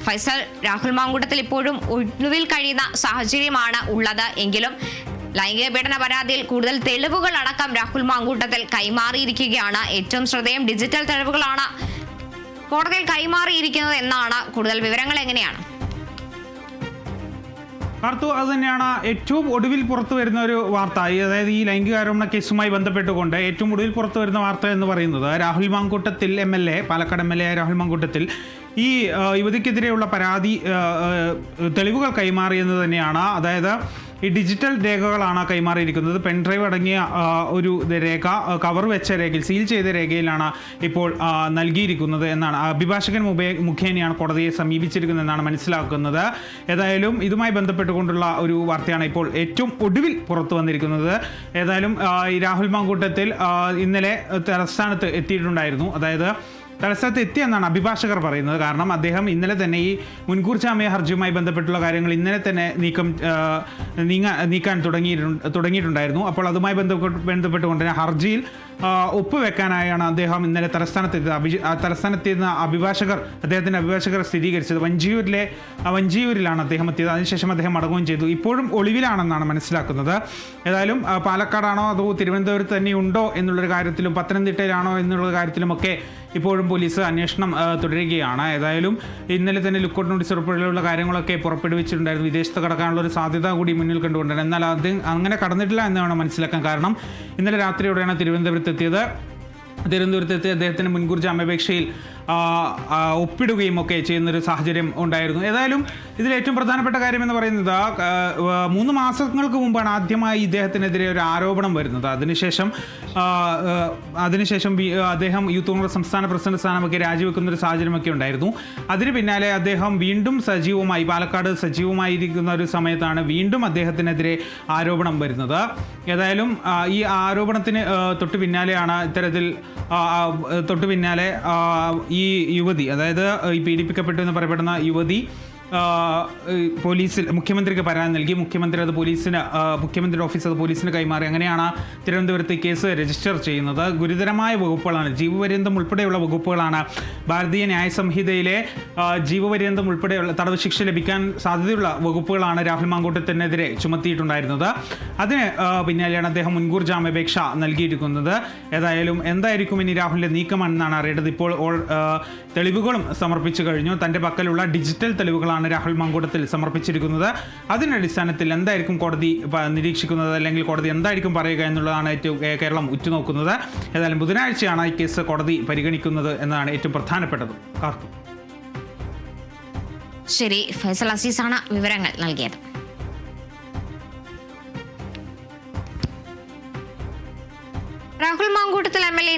ഫൈസൽ, രാഹുൽ മാങ്കൂട്ടത്തിൽ ഇപ്പോഴും ഒഴിവിൽ കഴിയുന്ന സാഹചര്യമാണ് ഉള്ളത് എങ്കിലും ലൈംഗിക പീഡന പരാതിയിൽ കൂടുതൽ തെളിവുകൾ അടക്കം രാഹുൽ മാങ്കൂട്ടത്തിൽ കൈമാറിയിരിക്കുകയാണ്. ഏറ്റവും ശ്രദ്ധേയം ഡിജിറ്റൽ തെളിവുകളാണ് കോടതിയിൽ കൈമാറിയിരിക്കുന്നത് എന്നാണ്. കൂടുതൽ വിവരങ്ങൾ എങ്ങനെയാണ്? കാർത്തു, അത് തന്നെയാണ് ഏറ്റവും ഒടുവിൽ പുറത്തു വരുന്ന ഒരു വാർത്ത. അതായത് ഈ ലൈംഗികാരോപണ കേസുമായി ബന്ധപ്പെട്ടുകൊണ്ട് ഏറ്റവും ഒടുവിൽ പുറത്തു വരുന്ന വാർത്ത എന്ന് പറയുന്നത് രാഹുൽ മാങ്കൂട്ടത്തിൽ MLA, പാലക്കാട് MLA രാഹുൽ മാങ്കൂട്ടത്തിൽ ഈ യുവതിക്കെതിരെയുള്ള പരാതി തെളിവുകൾ കൈമാറിയെന്ന് തന്നെയാണ്. അതായത് ഈ ഡിജിറ്റൽ രേഖകളാണ് കൈമാറിയിരിക്കുന്നത്. പെൻഡ്രൈവ് അടങ്ങിയ ഒരു രേഖ, കവർ വെച്ച രേഖയിൽ, സീൽ ചെയ്ത രേഖയിലാണ് ഇപ്പോൾ നൽകിയിരിക്കുന്നത് എന്നാണ്. അഭിഭാഷകൻ മുഖേനയാണ് കോടതിയെ സമീപിച്ചിരിക്കുന്നത് എന്നാണ് മനസ്സിലാക്കുന്നത്. ഏതായാലും ഇതുമായി ബന്ധപ്പെട്ടുകൊണ്ടുള്ള ഒരു വാർത്തയാണ് ഇപ്പോൾ ഏറ്റവും ഒടുവിൽ പുറത്തു വന്നിരിക്കുന്നത്. ഏതായാലും ഈ രാഹുൽ മാങ്കൂട്ടത്തിൽ ഇന്നലെ തലസ്ഥാനത്ത് എത്തിയിട്ടുണ്ടായിരുന്നു. അതായത് തലസ്ഥാനത്ത് എത്തിയെന്നാണ് അഭിഭാഷകർ പറയുന്നത്. കാരണം അദ്ദേഹം ഇന്നലെ തന്നെ ഈ മുൻകൂർ ജാമ്യ ഹർജിയുമായി ബന്ധപ്പെട്ടുള്ള കാര്യങ്ങൾ ഇന്നലെ തന്നെ നീക്കാൻ തുടങ്ങിയിട്ടുണ്ടായിരുന്നു. അപ്പോൾ അതുമായി ബന്ധപ്പെട്ടുകൊണ്ട് തന്നെ ഹർജിയിൽ ഒപ്പുവെക്കാനായാണ് അദ്ദേഹം ഇന്നലെ തലസ്ഥാനത്തെത്തുന്ന അദ്ദേഹത്തിൻ്റെ അഭിഭാഷകർ സ്ഥിരീകരിച്ചത്. വഞ്ചിയൂരിലാണ് അദ്ദേഹം എത്തിയത്. അതിനുശേഷം അദ്ദേഹം മടങ്ങുകയും ചെയ്തു. ഇപ്പോഴും ഒളിവിലാണെന്നാണ് മനസ്സിലാക്കുന്നത്. ഏതായാലും പാലക്കാടാണോ അതോ തിരുവനന്തപുരത്ത് തന്നെയുണ്ടോ എന്നുള്ളൊരു കാര്യത്തിലും പത്തനംതിട്ടയിലാണോ എന്നുള്ള കാര്യത്തിലുമൊക്കെ ഇപ്പോഴും പോലീസ് അന്വേഷണം തുടരുകയാണ്. ഏതായാലും ഇന്നലെ തന്നെ ലുക്കൌട്ട് നോട്ടീസ് ഉൾപ്പെടെയുള്ള കാര്യങ്ങളൊക്കെ പുറപ്പെടുവിച്ചിട്ടുണ്ടായിരുന്നു. വിദേശത്ത് കടക്കാനുള്ള ഒരു സാധ്യത കൂടി മുന്നിൽ കണ്ടുകൊണ്ടാണ്. എന്നാൽ അത് അങ്ങനെ കടന്നിട്ടില്ല എന്നാണ് മനസ്സിലാക്കാൻ. കാരണം ഇന്നലെ രാത്രിയോടെയാണ് തിരുവനന്തപുരത്തെത്തിയത്. തിരുവനന്തപുരത്തെത്തി അദ്ദേഹത്തിന് മുൻകൂർ ജാമ്യാപേക്ഷയിൽ ഒപ്പിടുകയും ഒക്കെ ചെയ്യുന്നൊരു സാഹചര്യം ഉണ്ടായിരുന്നു. ഏതായാലും ഇതിൽ ഏറ്റവും പ്രധാനപ്പെട്ട കാര്യം എന്ന് പറയുന്നത് 3 മാസങ്ങൾക്ക് മുമ്പാണ് ആദ്യമായി ഇദ്ദേഹത്തിനെതിരെ ഒരു ആരോപണം വരുന്നത്. അതിനുശേഷം അദ്ദേഹം യൂത്ത് കോൺഗ്രസ് സംസ്ഥാന പ്രസിഡന്റ് സ്ഥാനമൊക്കെ രാജിവെക്കുന്ന ഒരു സാഹചര്യമൊക്കെ ഉണ്ടായിരുന്നു. അതിന് പിന്നാലെ അദ്ദേഹം വീണ്ടും പാലക്കാട് സജീവമായിരിക്കുന്ന ഒരു സമയത്താണ് വീണ്ടും അദ്ദേഹത്തിനെതിരെ ആരോപണം വരുന്നത്. ഏതായാലും ഈ ആരോപണത്തിന് തൊട്ടു പിന്നാലെയാണ് ഈ യുവതി, അതായത് ഈ പീഡിപ്പിക്കപ്പെട്ടു എന്ന് പറയപ്പെടുന്ന യുവതി മുഖ്യമന്ത്രിക്ക് പരാതി നൽകി. മുഖ്യമന്ത്രിയുടെ ഓഫീസ് അത് പോലീസിന് കൈമാറി. അങ്ങനെയാണ് തിരുവനന്തപുരത്ത് കേസ് രജിസ്റ്റർ ചെയ്യുന്നത്. ഗുരുതരമായ വകുപ്പുകളാണ്, ജീവപര്യന്തം ഉൾപ്പെടെയുള്ള വകുപ്പുകളാണ്. ഭാരതീയ ന്യായ സംഹിതയിലെ ജീവപര്യന്തം ഉൾപ്പെടെയുള്ള തടവ് ശിക്ഷ ലഭിക്കാൻ സാധ്യതയുള്ള വകുപ്പുകളാണ് രാഹുൽ മാങ്കൂട്ടത്തിനെതിരെ ചുമത്തിയിട്ടുണ്ടായിരുന്നത്. അതിന് പിന്നാലെയാണ് അദ്ദേഹം മുൻകൂർ ജാമ്യാപേക്ഷ നൽകിയിരിക്കുന്നത്. ഏതായാലും എന്തായിരിക്കും ഇനി രാഹുലിൻ്റെ നീക്കമെന്നാണ് അറിയേണ്ടത്. ഇപ്പോൾ തെളിവുകളും സമർപ്പിച്ചു കഴിഞ്ഞു. തൻ്റെ പക്കലുള്ള ഡിജിറ്റൽ തെളിവുകളാണ് രാഹുൽ മാങ്കൂട്ടത്തിൽ സമർപ്പിച്ചിരിക്കുന്നത്. അതിൻ്റെ അടിസ്ഥാനത്തിൽ എന്തായിരിക്കും കോടതി നിരീക്ഷിക്കുന്നത്, അല്ലെങ്കിൽ കോടതി എന്തായിരിക്കും പറയുക എന്നുള്ളതാണ് കേരളം ഉറ്റുനോക്കുന്നത്. ഏതായാലും ബുധനാഴ്ചയാണ് ഈ കേസ് കോടതി പരിഗണിക്കുന്നത് എന്നതാണ് ഏറ്റവും പ്രധാനപ്പെട്ടത്. കാർത്തു. ശരി, ഫൈസൽ അസീസാണ് വിവരങ്ങൾ നൽകിയത്. രാഹുൽ മാങ്കൂട്ടത്തിൽ MLA